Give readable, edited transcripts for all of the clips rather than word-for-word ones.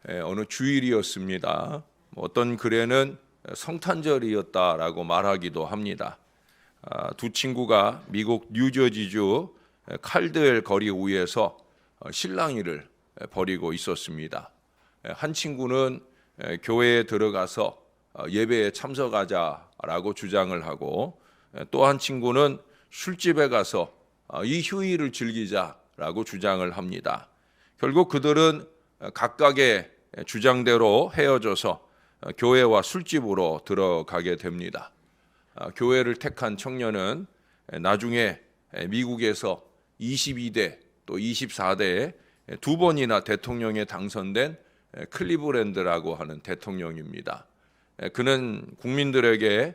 어느 주일이었습니다. 어떤 글에는 성탄절이었다라고 말하기도 합니다. 두 친구가 미국 뉴저지주 칼드웰 거리 위에서 실랑이를 벌이고 있었습니다. 한 친구는 교회에 들어가서 예배에 참석하자라고 주장을 하고, 또 한 친구는 술집에 가서 이 휴일을 즐기자라고 주장을 합니다. 결국 그들은 각각의 주장대로 헤어져서 교회와 술집으로 들어가게 됩니다. 교회를 택한 청년은 나중에 미국에서 22대 또 24대에 두 번이나 대통령에 당선된 클리브랜드라고 하는 대통령입니다. 그는 국민들에게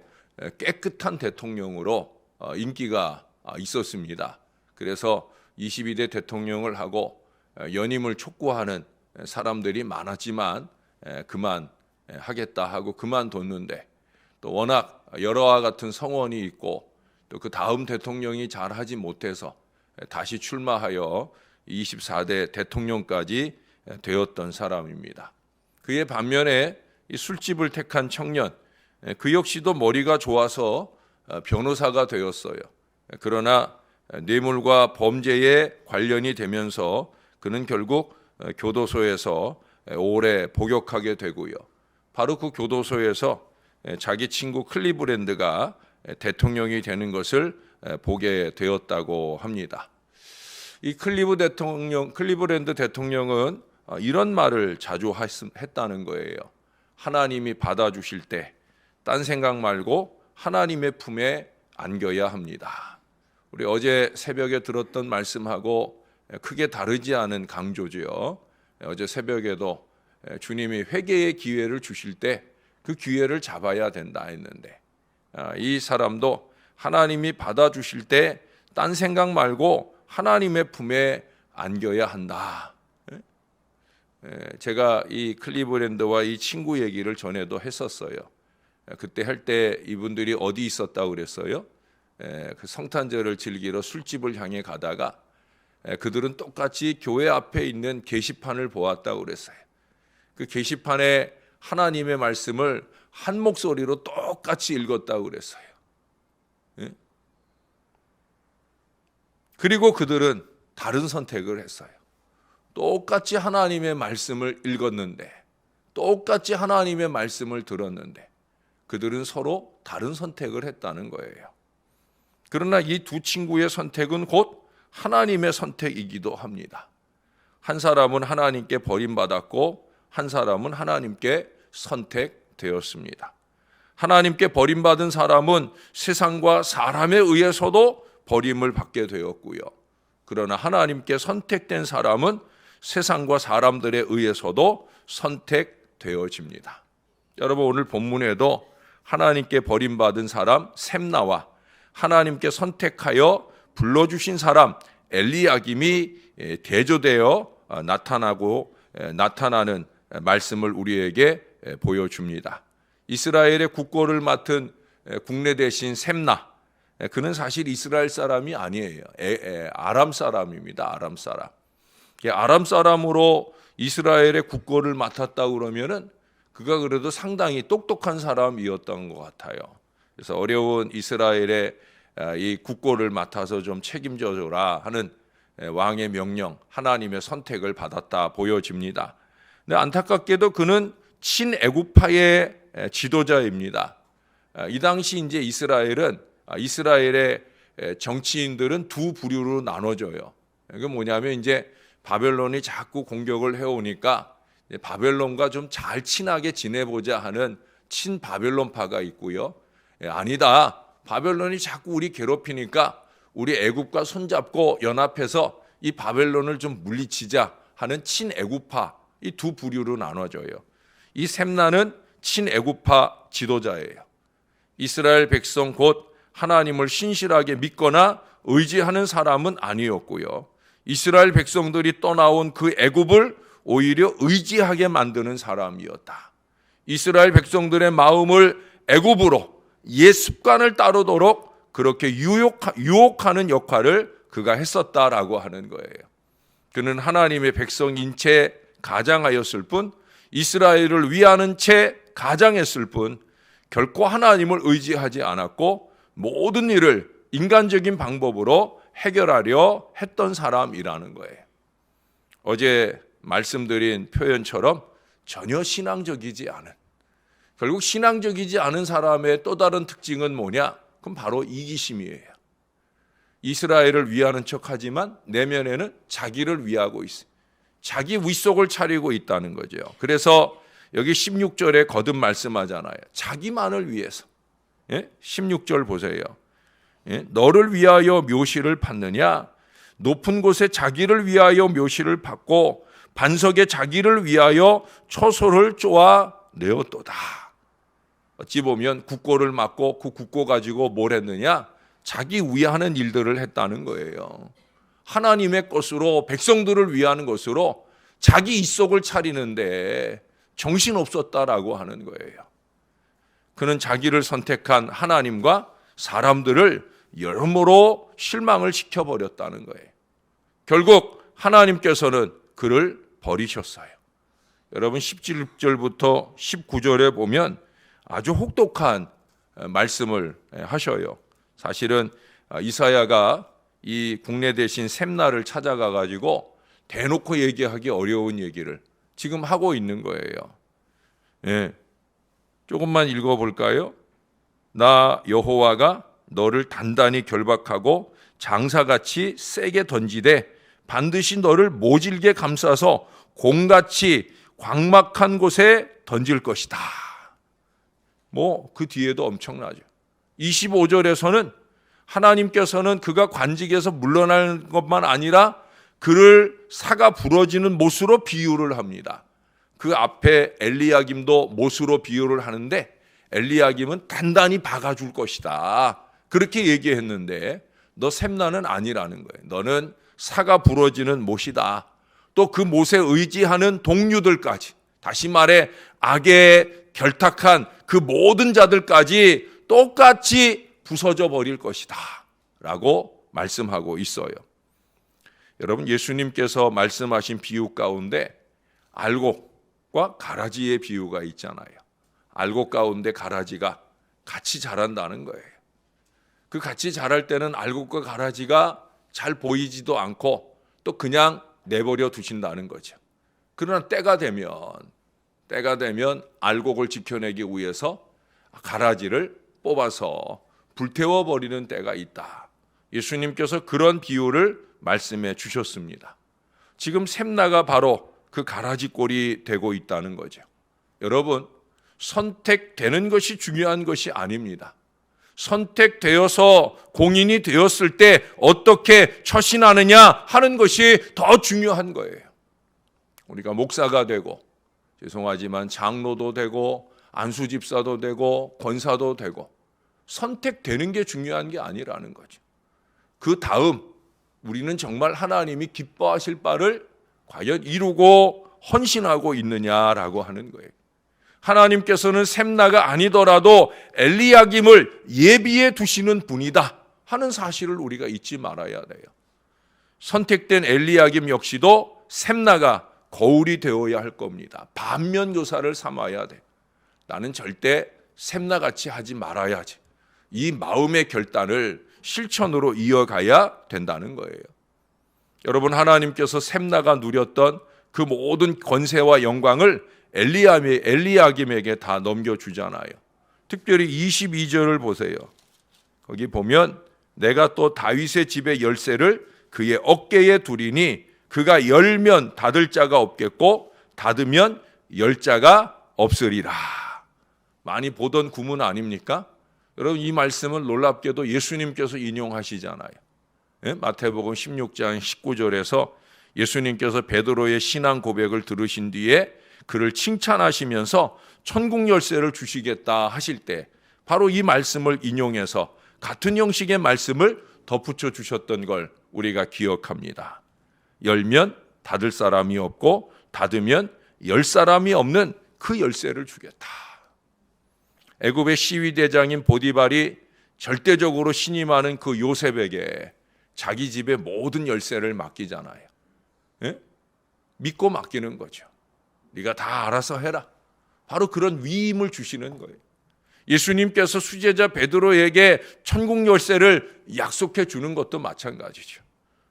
깨끗한 대통령으로 인기가 있었습니다. 그래서 22대 대통령을 하고 연임을 촉구하는 사람들이 많았지만 그만하겠다 하고 그만뒀는데, 또 워낙 여러와 같은 성원이 있고 또 그 다음 대통령이 잘하지 못해서 다시 출마하여 24대 대통령까지 되었던 사람입니다. 그의 반면에 이 술집을 택한 청년, 그 역시도 머리가 좋아서 변호사가 되었어요. 그러나 뇌물과 범죄에 관련이 되면서 그는 결국 교도소에서 오래 복역하게 되고요. 바로 그 교도소에서 자기 친구 클리브랜드가 대통령이 되는 것을 보게 되었다고 합니다. 이 클리브랜드 대통령은 이런 말을 자주 했다는 거예요. 하나님이 받아주실 때 딴 생각 말고 하나님의 품에 안겨야 합니다. 우리 어제 새벽에 들었던 말씀하고 크게 다르지 않은 강조죠. 어제 새벽에도 주님이 회개의 기회를 주실 때 그 기회를 잡아야 된다 했는데, 이 사람도 하나님이 받아주실 때 딴 생각 말고 하나님의 품에 안겨야 한다. 제가 이 클리브랜드와 이 친구 얘기를 전에도 했었어요. 그때 할 때 이분들이 어디 있었다고 그랬어요? 그 성탄절을 즐기러 술집을 향해 가다가 그들은 똑같이 교회 앞에 있는 게시판을 보았다고 그랬어요. 그 게시판에 하나님의 말씀을 한 목소리로 똑같이 읽었다고 그랬어요. 그리고 그들은 다른 선택을 했어요. 똑같이 하나님의 말씀을 읽었는데, 똑같이 하나님의 말씀을 들었는데 그들은 서로 다른 선택을 했다는 거예요. 그러나 이 두 친구의 선택은 곧 하나님의 선택이기도 합니다. 한 사람은 하나님께 버림받았고 한 사람은 하나님께 선택되었습니다. 하나님께 버림받은 사람은 세상과 사람에 의해서도 버림을 받게 되었고요. 그러나 하나님께 선택된 사람은 세상과 사람들에 의해서도 선택되어집니다. 여러분, 오늘 본문에도 하나님께 버림받은 사람 셈나와 하나님께 선택하여 불러주신 사람 엘리야김이 대조되어 나타나는 말씀을 우리에게 보여줍니다. 이스라엘의 국고를 맡은 국내 대신 셈나, 그는 사실 이스라엘 사람이 아니에요. 아람 사람입니다. 아람 사람. 아람 사람으로 이스라엘의 국고를 맡았다 그러면은 그가 그래도 상당히 똑똑한 사람이었던 것 같아요. 그래서 어려운 이스라엘의 이 국고를 맡아서 좀 책임져 줘라 하는 왕의 명령, 하나님의 선택을 받았다 보여집니다. 근데 안타깝게도 그는 친애굽파의 지도자입니다. 이 당시 이제 이스라엘의 정치인들은 두 부류로 나눠져요. 이게 뭐냐면 이제 바벨론이 자꾸 공격을 해오니까 바벨론과 좀 잘 친하게 지내보자 하는 친바벨론파가 있고요. 아니다, 바벨론이 자꾸 우리 괴롭히니까 우리 애굽과 손잡고 연합해서 이 바벨론을 좀 물리치자 하는 친애굽파, 이 두 부류로 나눠져요. 이 셈나는 친애굽파 지도자예요. 이스라엘 백성 곧 하나님을 신실하게 믿거나 의지하는 사람은 아니었고요. 이스라엘 백성들이 떠나온 그 애굽을 오히려 의지하게 만드는 사람이었다. 이스라엘 백성들의 마음을 애굽으로 옛 습관을 따르도록 그렇게 유혹하는 역할을 그가 했었다라고 하는 거예요. 그는 하나님의 백성인 채 가장하였을 뿐 이스라엘을 위하는 채 가장했을 뿐 결코 하나님을 의지하지 않았고 모든 일을 인간적인 방법으로 해결하려 했던 사람이라는 거예요. 어제 말씀드린 표현처럼 전혀 신앙적이지 않은, 결국 신앙적이지 않은 사람의 또 다른 특징은 뭐냐? 그럼 바로 이기심이에요. 이스라엘을 위하는 척하지만 내면에는 자기를 위하고 있어요. 자기 윗속을 차리고 있다는 거죠. 그래서 여기 16절에 거듭 말씀하잖아요. 자기만을 위해서. 16절 보세요. 너를 위하여 묘시를 받느냐? 높은 곳에 자기를 위하여 묘시를 받고 반석에 자기를 위하여 초소를 쪼아 내었도다. 어찌 보면 국고를 맞고 그 국고 가지고 뭘 했느냐? 자기 위하는 일들을 했다는 거예요. 하나님의 것으로, 백성들을 위하는 것으로 자기 입속을 차리는데 정신없었다라고 하는 거예요. 그는 자기를 선택한 하나님과 사람들을 여러모로 실망을 시켜버렸다는 거예요. 결국 하나님께서는 그를 버리셨어요. 여러분 17절부터 19절에 보면 아주 혹독한 말씀을 하셔요. 사실은 이사야가 이 국내 대신 샘나를 찾아가 가지고 대놓고 얘기하기 어려운 얘기를 지금 하고 있는 거예요. 조금만 읽어볼까요? 나 여호와가 너를 단단히 결박하고 장사같이 세게 던지되 반드시 너를 모질게 감싸서 공같이 광막한 곳에 던질 것이다. 그 뒤에도 엄청나죠. 25절에서는 하나님께서는 그가 관직에서 물러날 것만 아니라 그를 사가 부러지는 못으로 비유를 합니다. 그 앞에 엘리야김도 못으로 비유를 하는데 엘리야김은 단단히 박아줄 것이다. 그렇게 얘기했는데 너 샘나는 아니라는 거예요. 너는 사가 부러지는 못이다. 또 그 못에 의지하는 동료들까지, 다시 말해 악에 결탁한 그 모든 자들까지 똑같이 부서져 버릴 것이다 라고 말씀하고 있어요. 여러분, 예수님께서 말씀하신 비유 가운데 알곡과 가라지의 비유가 있잖아요. 알곡 가운데 가라지가 같이 자란다는 거예요. 그 같이 자랄 때는 알곡과 가라지가 잘 보이지도 않고 또 그냥 내버려 두신다는 거죠. 그러나 때가 되면 알곡을 지켜내기 위해서 가라지를 뽑아서 불태워버리는 때가 있다. 예수님께서 그런 비유를 말씀해 주셨습니다. 지금 샘나가 바로 그 가라지 꼴이 되고 있다는 거죠. 여러분, 선택되는 것이 중요한 것이 아닙니다. 선택되어서 공인이 되었을 때 어떻게 처신하느냐 하는 것이 더 중요한 거예요. 우리가 목사가 되고, 죄송하지만 장로도 되고, 안수집사도 되고, 권사도 되고, 선택되는 게 중요한 게 아니라는 거죠. 그 다음 우리는 정말 하나님이 기뻐하실 바를 과연 이루고 헌신하고 있느냐라고 하는 거예요. 하나님께서는 샘나가 아니더라도 엘리야김을 예비해 두시는 분이다 하는 사실을 우리가 잊지 말아야 돼요. 선택된 엘리야김 역시도 샘나가 거울이 되어야 할 겁니다. 반면교사를 삼아야 돼. 나는 절대 샘나같이 하지 말아야지. 이 마음의 결단을 실천으로 이어가야 된다는 거예요. 여러분, 하나님께서 샘나가 누렸던 그 모든 권세와 영광을 엘리야김에게 다 넘겨주잖아요. 특별히 22절을 보세요. 거기 보면 내가 또 다윗의 집의 열쇠를 그의 어깨에 두리니 그가 열면 닫을 자가 없겠고 닫으면 열 자가 없으리라. 많이 보던 구문 아닙니까? 여러분, 이 말씀을 놀랍게도 예수님께서 인용하시잖아요. 마태복음 16장 19절에서 예수님께서 베드로의 신앙 고백을 들으신 뒤에 그를 칭찬하시면서 천국 열쇠를 주시겠다 하실 때 바로 이 말씀을 인용해서 같은 형식의 말씀을 덧붙여 주셨던 걸 우리가 기억합니다. 열면 닫을 사람이 없고 닫으면 열 사람이 없는 그 열쇠를 주겠다. 애굽의 시위대장인 보디발이 절대적으로 신임하는 그 요셉에게 자기 집의 모든 열쇠를 맡기잖아요. 믿고 맡기는 거죠. 네가 다 알아서 해라. 바로 그런 위임을 주시는 거예요. 예수님께서 수제자 베드로에게 천국 열쇠를 약속해 주는 것도 마찬가지죠.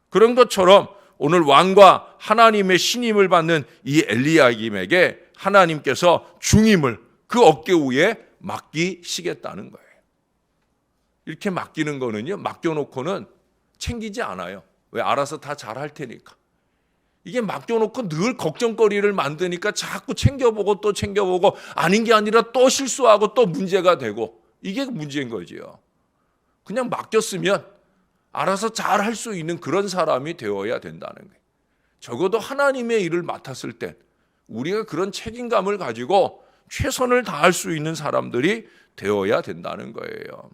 그런 것처럼 오늘 왕과 하나님의 신임을 받는 이 엘리야김에게 하나님께서 중임을 그 어깨 위에 맡기시겠다는 거예요. 이렇게 맡기는 거는요, 맡겨놓고는 챙기지 않아요. 왜? 알아서 다 잘할 테니까. 이게 맡겨놓고 늘 걱정거리를 만드니까 자꾸 챙겨보고 또 챙겨보고 아닌 게 아니라 또 실수하고 또 문제가 되고, 이게 문제인 거지요. 그냥 맡겼으면 알아서 잘 할 수 있는 그런 사람이 되어야 된다는 거예요. 적어도 하나님의 일을 맡았을 땐 우리가 그런 책임감을 가지고 최선을 다할 수 있는 사람들이 되어야 된다는 거예요.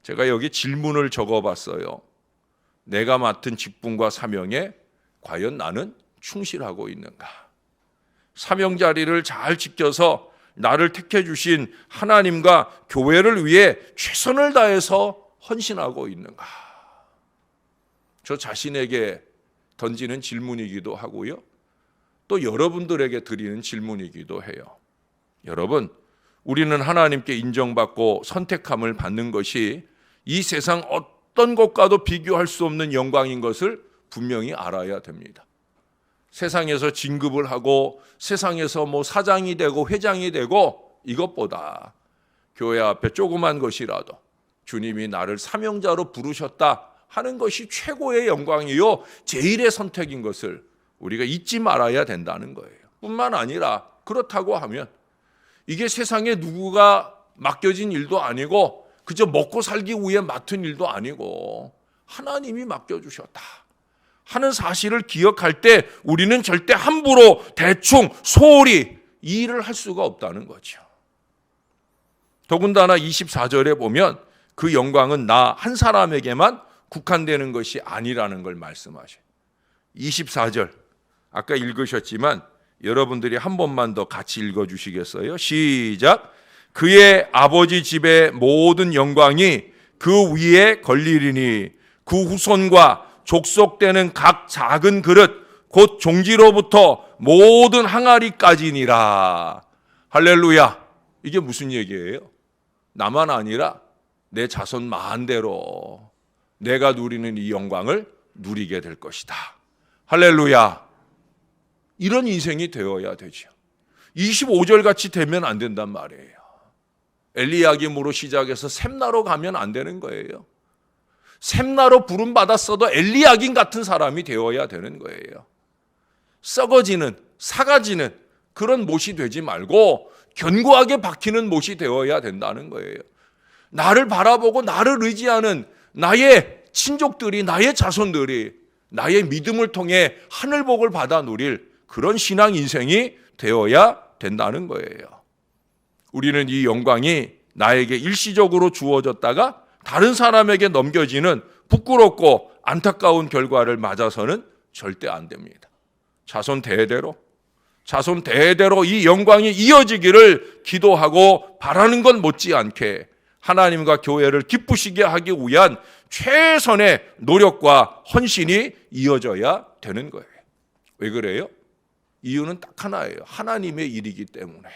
제가 여기 질문을 적어봤어요. 내가 맡은 직분과 사명에 과연 나는 충실하고 있는가? 사명 자리를 잘 지켜서 나를 택해 주신 하나님과 교회를 위해 최선을 다해서 헌신하고 있는가? 저 자신에게 던지는 질문이기도 하고요. 또 여러분들에게 드리는 질문이기도 해요. 여러분, 우리는 하나님께 인정받고 선택함을 받는 것이 이 세상 어떤 것과도 비교할 수 없는 영광인 것을 분명히 알아야 됩니다. 세상에서 진급을 하고 세상에서 사장이 되고 회장이 되고 이것보다 교회 앞에 조그만 것이라도 주님이 나를 사명자로 부르셨다 하는 것이 최고의 영광이요 제일의 선택인 것을 우리가 잊지 말아야 된다는 거예요. 뿐만 아니라 그렇다고 하면 이게 세상에 누구가 맡겨진 일도 아니고 그저 먹고 살기 위해 맡은 일도 아니고 하나님이 맡겨주셨다 하는 사실을 기억할 때 우리는 절대 함부로 대충 소홀히 이 일을 할 수가 없다는 거죠. 더군다나 24절에 보면 그 영광은 나 한 사람에게만 국한되는 것이 아니라는 걸 말씀하셔요. 24절 아까 읽으셨지만 여러분들이 한 번만 더 같이 읽어주시겠어요? 시작. 그의 아버지 집의 모든 영광이 그 위에 걸리리니 그 후손과 족속되는 각 작은 그릇 곧 종지로부터 모든 항아리까지니라. 할렐루야. 이게 무슨 얘기예요? 나만 아니라 내 자손 만대로 내가 누리는 이 영광을 누리게 될 것이다. 할렐루야. 이런 인생이 되어야 되죠. 25절 같이 되면 안 된단 말이에요. 엘리야김으로 시작해서 샘나로 가면 안 되는 거예요. 샘나로 부름 받았어도 엘리야김 같은 사람이 되어야 되는 거예요. 썩어지는, 사가지는 그런 못이 되지 말고 견고하게 박히는 못이 되어야 된다는 거예요. 나를 바라보고 나를 의지하는 나의 친족들이, 나의 자손들이 나의 믿음을 통해 하늘복을 받아 누릴 그런 신앙 인생이 되어야 된다는 거예요. 우리는 이 영광이 나에게 일시적으로 주어졌다가 다른 사람에게 넘겨지는 부끄럽고 안타까운 결과를 맞아서는 절대 안 됩니다. 자손 대대로 이 영광이 이어지기를 기도하고 바라는 건 못지않게 하나님과 교회를 기쁘시게 하기 위한 최선의 노력과 헌신이 이어져야 되는 거예요. 왜 그래요? 이유는 딱 하나예요. 하나님의 일이기 때문에.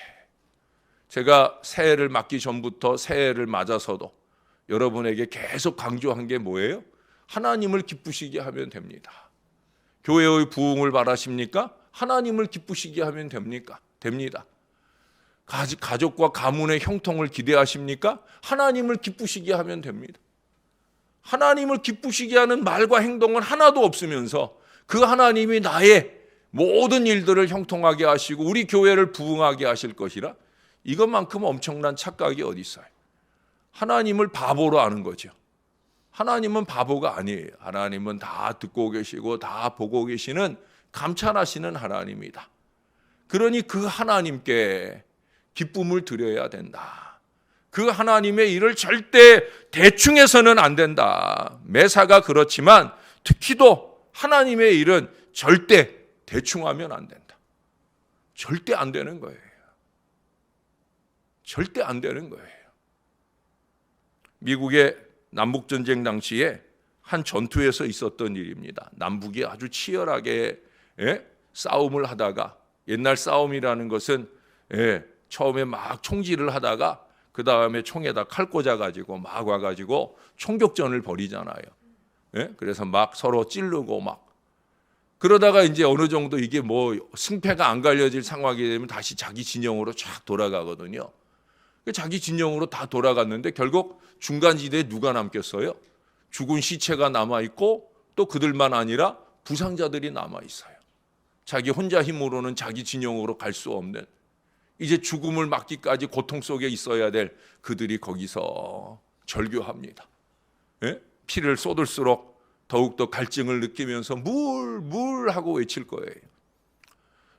제가 새해를 맞기 전부터 새해를 맞아서도 여러분에게 계속 강조한 게 뭐예요? 하나님을 기쁘시게 하면 됩니다. 교회의 부흥을 바라십니까? 하나님을 기쁘시게 하면 됩니까? 됩니다. 가족과 가문의 형통을 기대하십니까? 하나님을 기쁘시게 하면 됩니다. 하나님을 기쁘시게 하는 말과 행동은 하나도 없으면서 그 하나님이 나의 모든 일들을 형통하게 하시고 우리 교회를 부흥하게 하실 것이라 이것만큼 엄청난 착각이 어디 있어요? 하나님을 바보로 아는 거죠. 하나님은 바보가 아니에요. 하나님은 다 듣고 계시고 다 보고 계시는 감찰하시는 하나님이다. 그러니 그 하나님께 기쁨을 드려야 된다. 그 하나님의 일을 절대 대충 해서는 안 된다. 매사가 그렇지만 특히도 하나님의 일은 절대 대충 하면 안 된다. 절대 안 되는 거예요. 절대 안 되는 거예요. 미국의 남북전쟁 당시에 한 전투에서 있었던 일입니다. 남북이 아주 치열하게 싸움을 하다가 옛날 싸움이라는 것은 처음에 막 총질을 하다가 그 다음에 총에다 칼 꽂아가지고 막 와가지고 총격전을 벌이잖아요. 그래서 막 서로 찌르고 막 그러다가 이제 어느 정도 이게 뭐 승패가 안 갈려질 상황이 되면 다시 자기 진영으로 쫙 돌아가거든요. 자기 진영으로 다 돌아갔는데 결국 중간지대에 누가 남겠어요? 죽은 시체가 남아있고 또 그들만 아니라 부상자들이 남아있어요. 자기 혼자 힘으로는 자기 진영으로 갈 수 없는 이제 죽음을 맞기까지 고통 속에 있어야 될 그들이 거기서 절규합니다. 피를 쏟을수록 더욱더 갈증을 느끼면서 물 하고 외칠 거예요.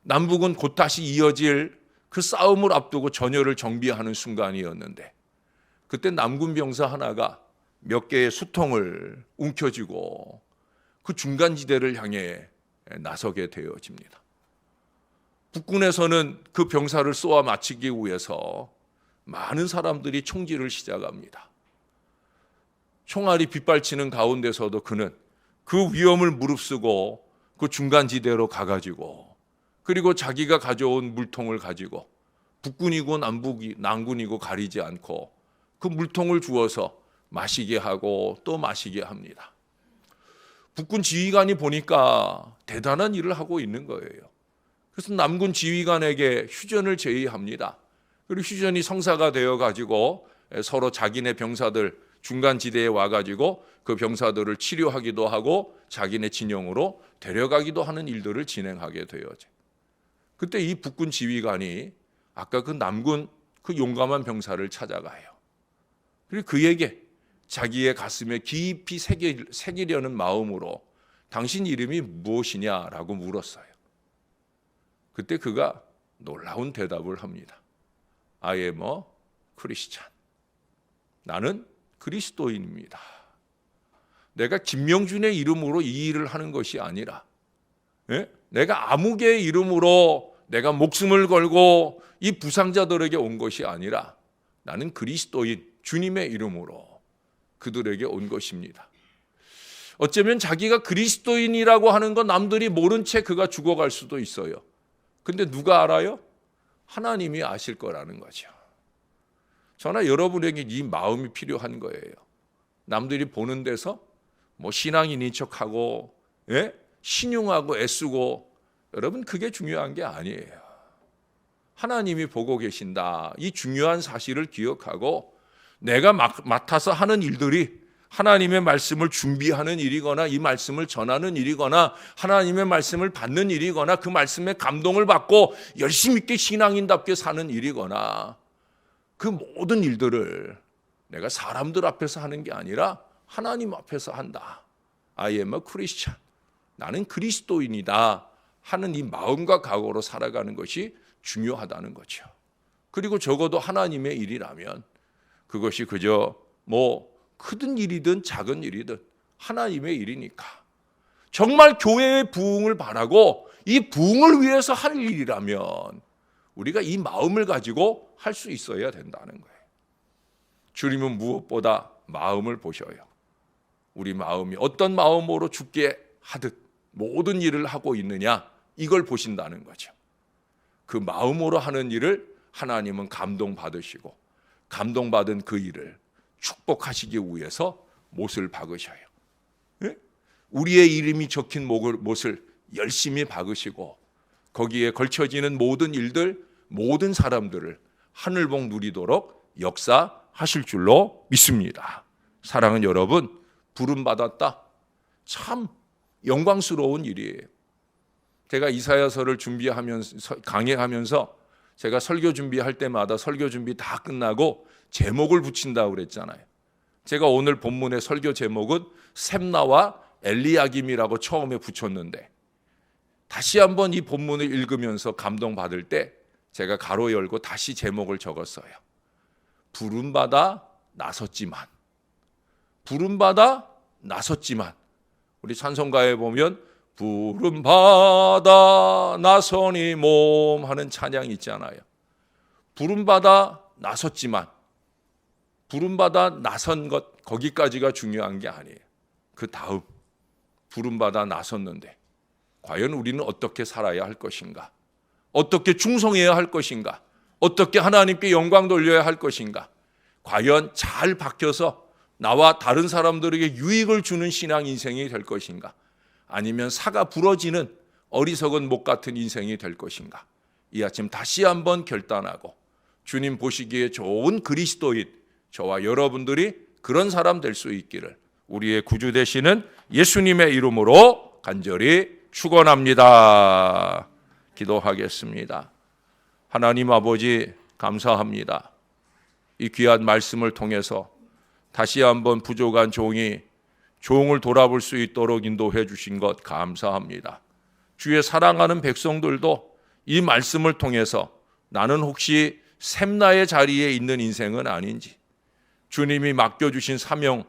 남북은 곧 다시 이어질 그 싸움을 앞두고 전열을 정비하는 순간이었는데 그때 남군 병사 하나가 몇 개의 수통을 움켜쥐고 그 중간지대를 향해 나서게 되어집니다. 북군에서는 그 병사를 쏘아 마치기 위해서 많은 사람들이 총질을 시작합니다. 총알이 빗발치는 가운데서도 그는 그 위험을 무릅쓰고 그 중간지대로 가가지고 그리고 자기가 가져온 물통을 가지고 북군이고 남군이고 가리지 않고 그 물통을 주어서 마시게 하고 또 마시게 합니다. 북군 지휘관이 보니까 대단한 일을 하고 있는 거예요. 그래서 남군 지휘관에게 휴전을 제의합니다. 그리고 휴전이 성사가 되어가지고 서로 자기네 병사들 중간지대에 와가지고 그 병사들을 치료하기도 하고 자기네 진영으로 데려가기도 하는 일들을 진행하게 되어져. 그때 이 북군 지휘관이 아까 그 남군 그 용감한 병사를 찾아가요. 그리고 그에게 자기의 가슴에 깊이 새기려는 마음으로 당신 이름이 무엇이냐라고 물었어요. 그때 그가 놀라운 대답을 합니다. I am a Christian. 나는 그리스도인입니다. 내가 김명준의 이름으로 이 일을 하는 것이 아니라 내가 아무개의 이름으로 내가 목숨을 걸고 이 부상자들에게 온 것이 아니라 나는 그리스도인 주님의 이름으로 그들에게 온 것입니다. 어쩌면 자기가 그리스도인이라고 하는 건 남들이 모른 채 그가 죽어갈 수도 있어요. 근데 누가 알아요? 하나님이 아실 거라는 거죠. 저나 여러분에게 이 마음이 필요한 거예요. 남들이 보는 데서 뭐 신앙인인 척하고 신용하고 애쓰고 여러분 그게 중요한 게 아니에요. 하나님이 보고 계신다. 이 중요한 사실을 기억하고 내가 맡아서 하는 일들이 하나님의 말씀을 준비하는 일이거나 이 말씀을 전하는 일이거나 하나님의 말씀을 받는 일이거나 그 말씀에 감동을 받고 열심히 있게 신앙인답게 사는 일이거나 그 모든 일들을 내가 사람들 앞에서 하는 게 아니라 하나님 앞에서 한다. I am a Christian. 나는 그리스도인이다 하는 이 마음과 각오로 살아가는 것이 중요하다는 거죠. 그리고 적어도 하나님의 일이라면 그것이 그저 뭐 크든 일이든 작은 일이든 하나님의 일이니까 정말 교회의 부흥을 바라고 이 부흥을 위해서 할 일이라면 우리가 이 마음을 가지고 할 수 있어야 된다는 거예요. 주님은 무엇보다 마음을 보셔요. 우리 마음이 어떤 마음으로 죽게 하듯 모든 일을 하고 있느냐 이걸 보신다는 거죠. 그 마음으로 하는 일을 하나님은 감동받으시고 감동받은 그 일을 축복하시기 위해서 못을 박으셔요. 우리의 이름이 적힌 못을 열심히 박으시고 거기에 걸쳐지는 모든 일들, 모든 사람들을 하늘복 누리도록 역사하실 줄로 믿습니다. 사랑하는 여러분, 부름받았다. 참 영광스러운 일이에요. 제가 이사야서를 준비하면서 강해하면서 제가 설교 준비할 때마다 설교 준비 다 끝나고 제목을 붙인다고 그랬잖아요. 제가 오늘 본문의 설교 제목은 셈나와 엘리야김이라고 처음에 붙였는데 다시 한번 이 본문을 읽으면서 감동받을 때 제가 가로 열고 다시 제목을 적었어요. 부름받아 나섰지만 우리 찬송가에 보면 부름받아 나서니 몸 하는 찬양이 있잖아요. 부름받아 나섰지만 부름받아 나선 것 거기까지가 중요한 게 아니에요. 그 다음 부름받아 나섰는데 과연 우리는 어떻게 살아야 할 것인가? 어떻게 충성해야 할 것인가? 어떻게 하나님께 영광 돌려야 할 것인가? 과연 잘 박혀서 나와 다른 사람들에게 유익을 주는 신앙 인생이 될 것인가? 아니면 사가 부러지는 어리석은 목 같은 인생이 될 것인가? 이 아침 다시 한번 결단하고 주님 보시기에 좋은 그리스도인 저와 여러분들이 그런 사람 될 수 있기를 우리의 구주 되시는 예수님의 이름으로 간절히 축원합니다. 기도하겠습니다. 하나님 아버지 감사합니다. 이 귀한 말씀을 통해서 다시 한번 부족한 종을 돌아볼 수 있도록 인도해 주신 것 감사합니다. 주의 사랑하는 백성들도 이 말씀을 통해서 나는 혹시 샘나의 자리에 있는 인생은 아닌지, 주님이 맡겨주신 사명,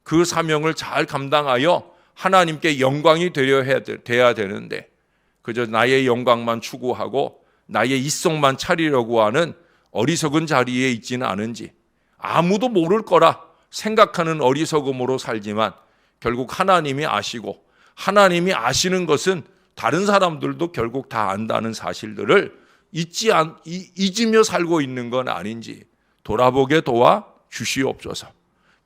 그 사명을 잘 감당하여 하나님께 영광이 돼야 되는데 그저 나의 영광만 추구하고 나의 이성만 차리려고 하는 어리석은 자리에 있지는 않은지, 아무도 모를 거라 생각하는 어리석음으로 살지만 결국 하나님이 아시고 하나님이 아시는 것은 다른 사람들도 결국 다 안다는 사실들을 잊으며 살고 있는 건 아닌지 돌아보게 도와 주시옵소서.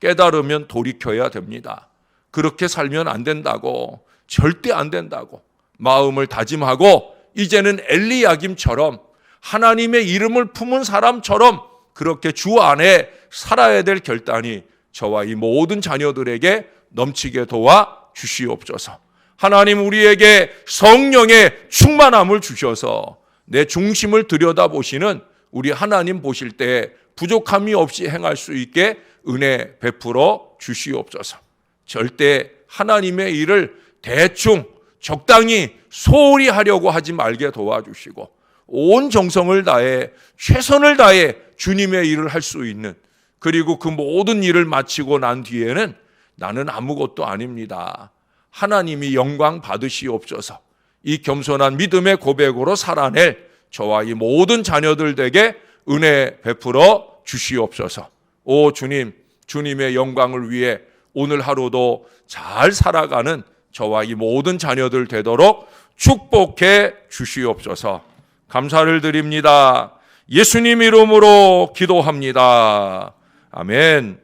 깨달으면 돌이켜야 됩니다. 그렇게 살면 안 된다고, 절대 안 된다고 마음을 다짐하고 이제는 엘리야김처럼 하나님의 이름을 품은 사람처럼 그렇게 주 안에 살아야 될 결단이 저와 이 모든 자녀들에게 넘치게 도와 주시옵소서. 하나님 우리에게 성령의 충만함을 주셔서 내 중심을 들여다보시는 우리 하나님 보실 때 부족함이 없이 행할 수 있게 은혜 베풀어 주시옵소서. 절대 하나님의 일을 대충 적당히 소홀히 하려고 하지 말게 도와주시고 온 정성을 다해 최선을 다해 주님의 일을 할 수 있는, 그리고 그 모든 일을 마치고 난 뒤에는 나는 아무것도 아닙니다, 하나님이 영광 받으시옵소서. 이 겸손한 믿음의 고백으로 살아낼 저와 이 모든 자녀들에게 은혜 베풀어 주시옵소서. 오 주님, 주님의 영광을 위해 오늘 하루도 잘 살아가는 저와 이 모든 자녀들 되도록 축복해 주시옵소서. 감사를 드립니다. 예수님 이름으로 기도합니다. 아멘.